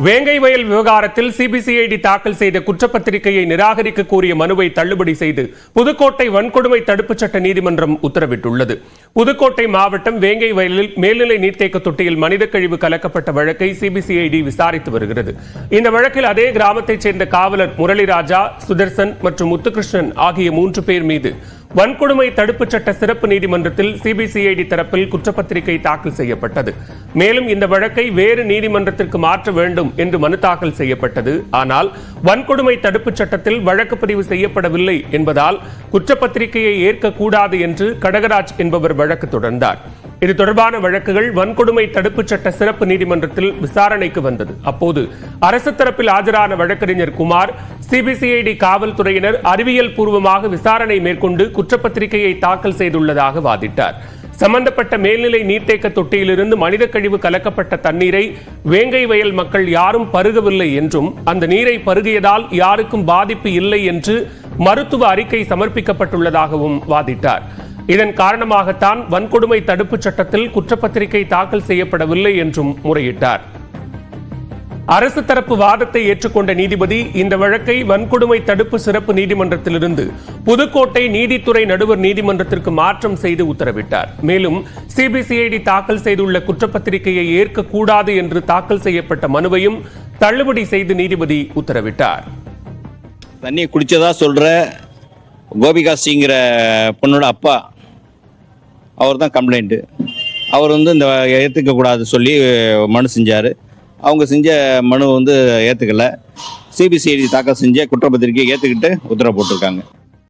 வேங்கை வயல் விவகாரத்தில் சிபிசிஐடி தாக்கல் செய்த குற்றப்பத்திரிகையை நிராகரிக்க கோரிய மனுவை தள்ளுபடி செய்து புதுக்கோட்டை வன்கொடுமை தடுப்புச் சட்ட நீதிமன்றம் உத்தரவிட்டுள்ளது. புதுக்கோட்டை மாவட்டம் வேங்கை வயலில் மேல்நிலை நீர்த்தேக்க தொட்டியில் மனித கழிவு கலக்கப்பட்ட வழக்கை சிபிசிஐடி விசாரித்து வருகிறது. இந்த வழக்கில் அதே கிராமத்தைச் சேர்ந்த காவலர் முரளிராஜா, சுதர்சன் மற்றும் முத்துகிருஷ்ணன் ஆகிய 3 பேர் மீது வன்கொடுமை தடுப்புச் சட்ட சிறப்பு நீதிமன்றத்தில் சிபிசிஐடி தரப்பில் குற்றப்பத்திரிகை தாக்கல் செய்யப்பட்டது. மேலும் இந்த வழக்கை வேறு நீதிமன்றத்திற்கு மாற்ற வேண்டும் என்று மனு தாக்கல் செய்யப்பட்டது. ஆனால் வன்கொடுமை தடுப்புச் சட்டத்தில் வழக்கு பதிவு செய்யப்படவில்லை என்பதால் குற்றப்பத்திரிகையை ஏற்கக்கூடாது என்று கடகராஜ் என்பவர் வழக்கு தொடர்ந்தார். இது தொடர்பான வழக்குகள் வன்கொடுமை தடுப்புச் சட்ட சிறப்பு நீதிமன்றத்தில் விசாரணைக்கு வந்தது. அப்போது அரசு தரப்பில் ஆஜரான வழக்கறிஞர் குமார், சிபிசிஐடி காவல்துறையினர் அறிவியல் பூர்வமாக விசாரணை மேற்கொண்டு குற்றப்பத்திரிகையை தாக்கல் செய்துள்ளதாக வாதிட்டார். சம்பந்தப்பட்ட மேல்நிலை நீர்த்தேக்க தொட்டியிலிருந்து மனித கழிவு கலக்கப்பட்ட தண்ணீரை வேங்கை வயல் மக்கள் யாரும் பருகவில்லை என்றும் அந்த நீரை பருகியதால் யாருக்கும் பாதிப்பு இல்லை என்று மருத்துவ அறிக்கை சமர்ப்பிக்கப்பட்டுள்ளதாகவும் வாதிட்டார். இதன் காரணமாகத்தான் வன்கொடுமை தடுப்புச் சட்டத்தில் குற்றப்பத்திரிகை தாக்கல் செய்யப்படவில்லை என்றும் முறையிட்டார். அரசு தரப்பு வாதத்தை ஏற்றுக்கொண்ட நீதிபதி இந்த வழக்கை வன்கொடுமை தடுப்பு சிறப்பு நீதிமன்றத்திலிருந்து புதுக்கோட்டை நீதித்துறை நடுவர் நீதிமன்றத்திற்கு மாற்றம் செய்து உத்தரவிட்டார். மேலும் சிபிசிஐடி தாக்கல் செய்துள்ள குற்றப்பத்திரிகையை ஏற்கக்கூடாது என்று தாக்கல் செய்யப்பட்ட மனுவையும் தள்ளுபடி செய்து நீதிபதி உத்தரவிட்டார். தண்ணி குடிச்சதா சொல்ற கோபிகா சிங்கிற பொண்ணோட அப்பா அவர் தான் கம்ப்ளைண்ட்டு. அவர் இந்த ஏற்றுக்க கூடாது சொல்லி மனு செஞ்சார். அவங்க செஞ்ச மனு ஏற்றுக்கலை. சிபிசிஐடி தாக்கல் செஞ்ச குற்றப்பத்திரிகையை ஏற்றுக்கிட்டு உத்தரவு போட்டிருக்காங்க.